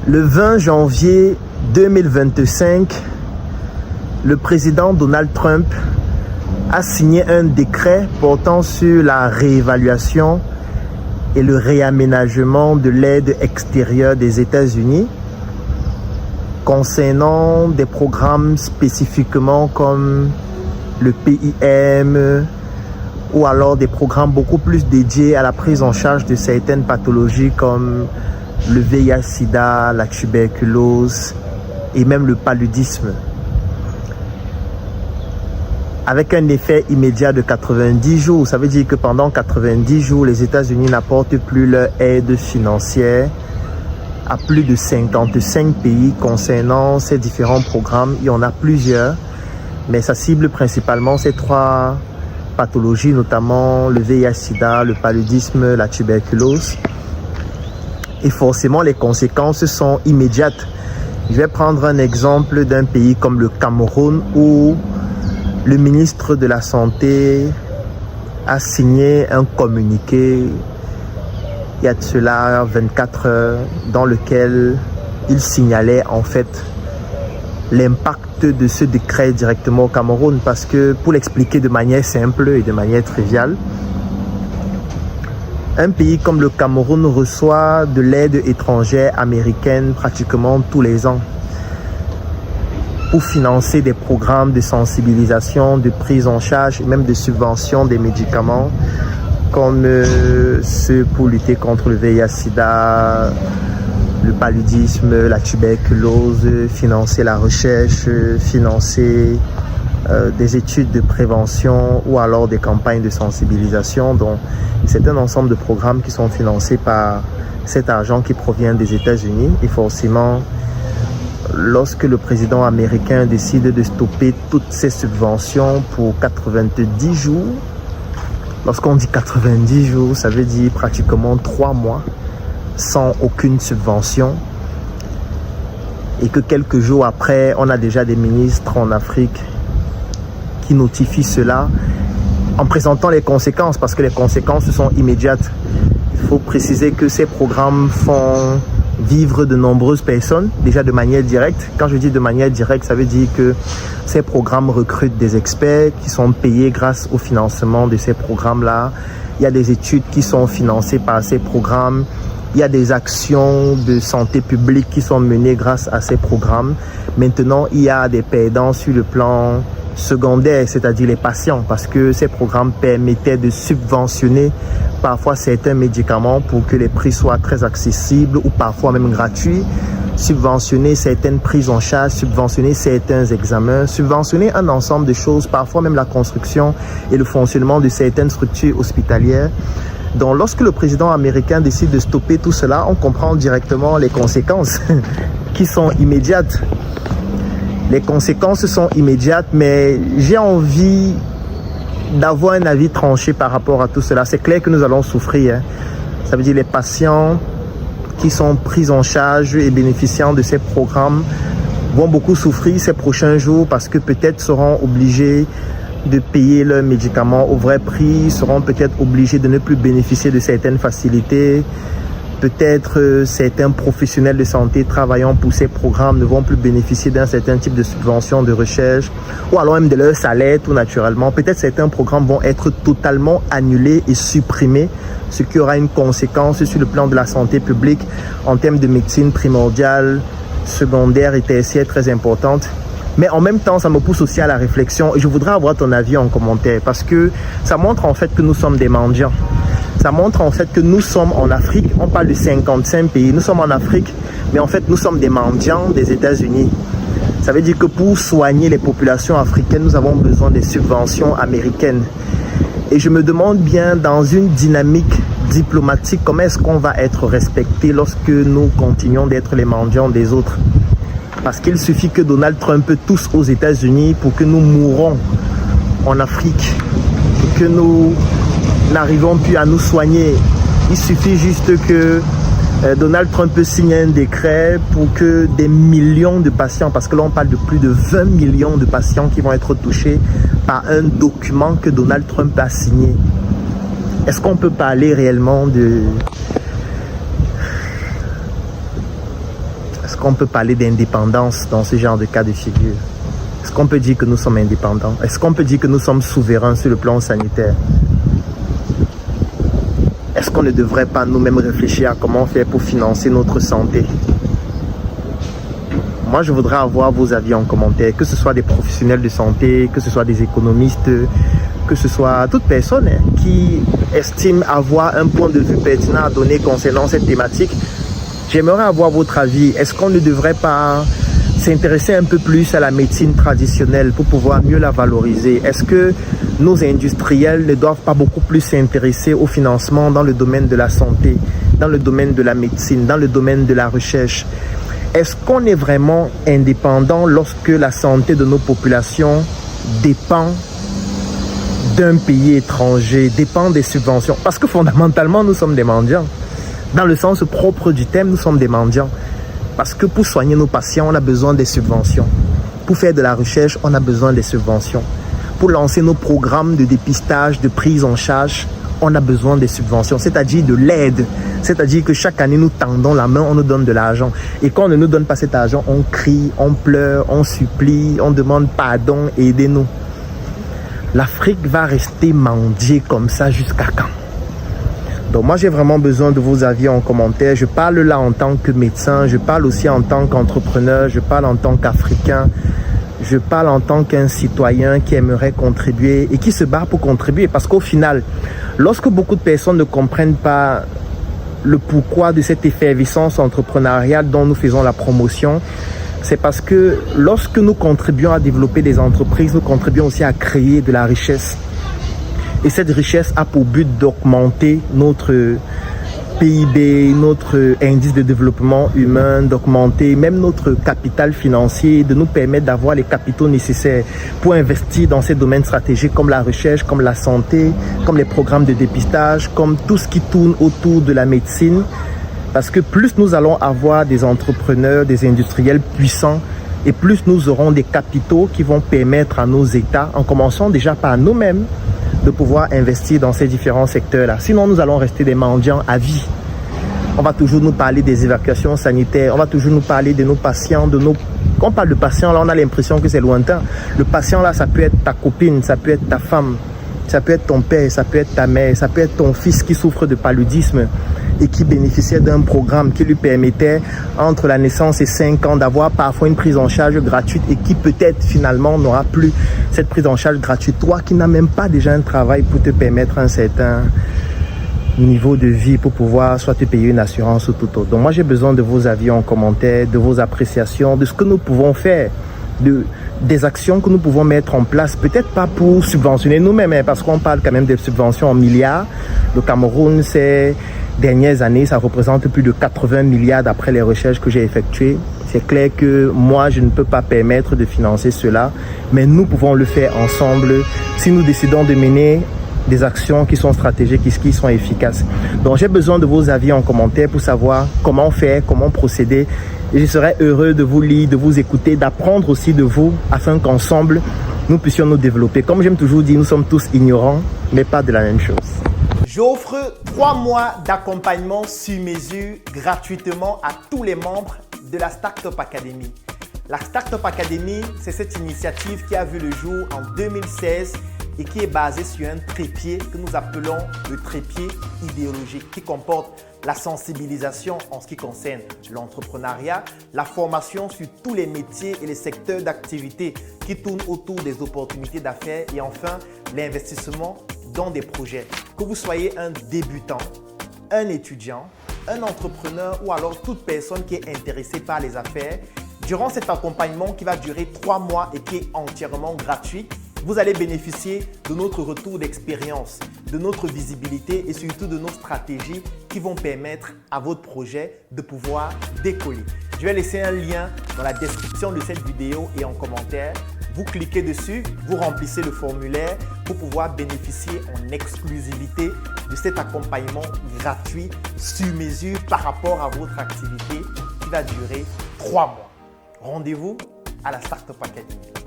Le 20 janvier 2025, le président Donald Trump a signé un décret portant sur la réévaluation et le réaménagement de l'aide extérieure des États-Unis concernant des programmes spécifiquement comme le PIM ou alors des programmes beaucoup plus dédiés à la prise en charge de certaines pathologies comme le VIH-Sida, la tuberculose et même le paludisme. Avec un effet immédiat de 90 jours, ça veut dire que pendant 90 jours, les États-Unis n'apportent plus leur aide financière à plus de 55 pays concernant ces différents programmes. Il y en a plusieurs, mais ça cible principalement ces trois pathologies, notamment le VIH-Sida, le paludisme, la tuberculose. Et forcément, les conséquences sont immédiates. Je vais prendre un exemple d'un pays comme le Cameroun où le ministre de la Santé a signé un communiqué il y a de cela 24 heures dans lequel il signalait en fait l'impact de ce décret directement au Cameroun, parce que pour l'expliquer de manière simple et de manière triviale, un pays comme le Cameroun reçoit de l'aide étrangère américaine pratiquement tous les ans pour financer des programmes de sensibilisation, de prise en charge et même de subvention des médicaments comme ceux pour lutter contre le VIH-Sida, le paludisme, la tuberculose, financer la recherche, financer des études de prévention ou alors des campagnes de sensibilisation. Donc, c'est un ensemble de programmes qui sont financés par cet argent qui provient des États-Unis. Et forcément, lorsque le président américain décide de stopper toutes ces subventions pour 90 jours, lorsqu'on dit 90 jours, ça veut dire pratiquement 3 mois sans aucune subvention, et que quelques jours après, on a déjà des ministres en Afrique qui notifient cela en présentant les conséquences, parce que les conséquences sont immédiates. Il faut préciser que ces programmes font vivre de nombreuses personnes, déjà de manière directe. Quand je dis de manière directe, ça veut dire que ces programmes recrutent des experts qui sont payés grâce au financement de ces programmes-là. Il y a des études qui sont financées par ces programmes. Il y a des actions de santé publique qui sont menées grâce à ces programmes. Maintenant, il y a des perdants sur le plan secondaire, c'est-à-dire les patients, parce que ces programmes permettaient de subventionner parfois certains médicaments pour que les prix soient très accessibles ou parfois même gratuits, subventionner certaines prises en charge, subventionner certains examens, subventionner un ensemble de choses, parfois même la construction et le fonctionnement de certaines structures hospitalières. Donc lorsque le président américain décide de stopper tout cela, on comprend directement les conséquences qui sont immédiates. Les conséquences sont immédiates, mais j'ai envie d'avoir un avis tranché par rapport à tout cela. C'est clair que nous allons souffrir. Ça veut dire les patients qui sont pris en charge et bénéficiant de ces programmes vont beaucoup souffrir ces prochains jours parce que peut-être seront obligés de payer leurs médicaments au vrai prix, seront peut-être obligés de ne plus bénéficier de certaines facilités. Peut-être certains professionnels de santé travaillant pour ces programmes ne vont plus bénéficier d'un certain type de subvention de recherche ou alors même de leur salaire tout naturellement. Peut-être certains programmes vont être totalement annulés et supprimés, ce qui aura une conséquence sur le plan de la santé publique en termes de médecine primordiale, secondaire et tertiaire très importante. Mais en même temps, ça me pousse aussi à la réflexion et je voudrais avoir ton avis en commentaire parce que ça montre en fait que nous sommes des mendiants. Ça montre en fait que nous sommes en Afrique, on parle de 55 pays, nous sommes en Afrique, mais en fait nous sommes des mendiants des États-Unis. Ça veut dire que pour soigner les populations africaines, nous avons besoin des subventions américaines. Et je me demande bien, dans une dynamique diplomatique, comment est-ce qu'on va être respecté lorsque nous continuons d'être les mendiants des autres? Parce qu'il suffit que Donald Trump tousse aux États-Unis pour que nous mourons en Afrique, pour que nous n'arrivons plus à nous soigner. Il suffit juste que Donald Trump signe un décret pour que des millions de patients, parce que là on parle de plus de 20 millions de patients qui vont être touchés par un document que Donald Trump a signé. Est-ce qu'on peut parler réellement Est-ce qu'on peut parler d'indépendance dans ce genre de cas de figure? Est-ce qu'on peut dire que nous sommes indépendants? Est-ce qu'on peut dire que nous sommes souverains sur le plan sanitaire? Est-ce qu'on ne devrait pas nous-mêmes réfléchir à comment faire pour financer notre santé? Moi, je voudrais avoir vos avis en commentaire, que ce soit des professionnels de santé, que ce soit des économistes, que ce soit toute personne qui estime avoir un point de vue pertinent à donner concernant cette thématique. J'aimerais avoir votre avis. Est-ce qu'on ne devrait pas s'intéresser un peu plus à la médecine traditionnelle pour pouvoir mieux la valoriser? Est-ce que nos industriels ne doivent pas beaucoup plus s'intéresser au financement dans le domaine de la santé, dans le domaine de la médecine, dans le domaine de la recherche? Est-ce qu'on est vraiment indépendant lorsque la santé de nos populations dépend d'un pays étranger, dépend des subventions? Parce que fondamentalement, nous sommes des mendiants. Dans le sens propre du terme, nous sommes des mendiants. Parce que pour soigner nos patients, on a besoin des subventions. Pour faire de la recherche, on a besoin des subventions. Pour lancer nos programmes de dépistage, de prise en charge, on a besoin des subventions, c'est-à-dire de l'aide. C'est-à-dire que chaque année, nous tendons la main, on nous donne de l'argent. Et quand on ne nous donne pas cet argent, on crie, on pleure, on supplie, on demande pardon, aidez-nous. L'Afrique va rester mendier comme ça jusqu'à quand? Donc moi, j'ai vraiment besoin de vos avis en commentaire. Je parle là en tant que médecin, je parle aussi en tant qu'entrepreneur, je parle en tant qu'Africain, je parle en tant qu'un citoyen qui aimerait contribuer et qui se bat pour contribuer. Parce qu'au final, lorsque beaucoup de personnes ne comprennent pas le pourquoi de cette effervescence entrepreneuriale dont nous faisons la promotion, c'est parce que lorsque nous contribuons à développer des entreprises, nous contribuons aussi à créer de la richesse. Et cette richesse a pour but d'augmenter notre PIB, notre indice de développement humain, d'augmenter même notre capital financier, de nous permettre d'avoir les capitaux nécessaires pour investir dans ces domaines stratégiques comme la recherche, comme la santé, comme les programmes de dépistage, comme tout ce qui tourne autour de la médecine. Parce que plus nous allons avoir des entrepreneurs, des industriels puissants, et plus nous aurons des capitaux qui vont permettre à nos États, en commençant déjà par nous-mêmes, de pouvoir investir dans ces différents secteurs-là. Sinon, nous allons rester des mendiants à vie. On va toujours nous parler des évacuations sanitaires, on va toujours nous parler de nos patients, de nos... Quand on parle de patients, là, on a l'impression que c'est lointain. Le patient, là, ça peut être ta copine, ça peut être ta femme, ça peut être ton père, ça peut être ta mère, ça peut être ton fils qui souffre de paludisme et qui bénéficiait d'un programme qui lui permettait, entre la naissance et 5 ans, d'avoir parfois une prise en charge gratuite et qui peut-être finalement n'aura plus cette prise en charge gratuite. Toi qui n'as même pas déjà un travail pour te permettre un certain niveau de vie pour pouvoir soit te payer une assurance ou tout autre. Donc moi j'ai besoin de vos avis en commentaire, de vos appréciations, de ce que nous pouvons faire, des actions que nous pouvons mettre en place, peut-être pas pour subventionner nous-mêmes, parce qu'on parle quand même de subventions en milliards. Le Cameroun, ces dernières années, ça représente plus de 80 milliards d'après les recherches que j'ai effectuées. C'est clair que moi, je ne peux pas permettre de financer cela, mais nous pouvons le faire ensemble si nous décidons de mener des actions qui sont stratégiques et qui sont efficaces. Donc j'ai besoin de vos avis en commentaire pour savoir comment faire, comment procéder. Et je serais heureux de vous lire, de vous écouter, d'apprendre aussi de vous, afin qu'ensemble, nous puissions nous développer. Comme j'aime toujours dire, nous sommes tous ignorants, mais pas de la même chose. J'offre 3 mois d'accompagnement sur mesure gratuitement à tous les membres de la Startup Academy. La Startup Academy, c'est cette initiative qui a vu le jour en 2016 et qui est basée sur un trépied que nous appelons le trépied idéologique, qui comporte la sensibilisation en ce qui concerne l'entrepreneuriat, la formation sur tous les métiers et les secteurs d'activité qui tournent autour des opportunités d'affaires et enfin l'investissement dans des projets. Que vous soyez un débutant, un étudiant, un entrepreneur ou alors toute personne qui est intéressée par les affaires, durant cet accompagnement qui va durer 3 mois et qui est entièrement gratuit, vous allez bénéficier de notre retour d'expérience, de notre visibilité et surtout de nos stratégies qui vont permettre à votre projet de pouvoir décoller. Je vais laisser un lien dans la description de cette vidéo et en commentaire. Vous cliquez dessus, vous remplissez le formulaire pour pouvoir bénéficier en exclusivité de cet accompagnement gratuit sur mesure par rapport à votre activité qui va durer 3 mois. Rendez-vous à la Startup Academy.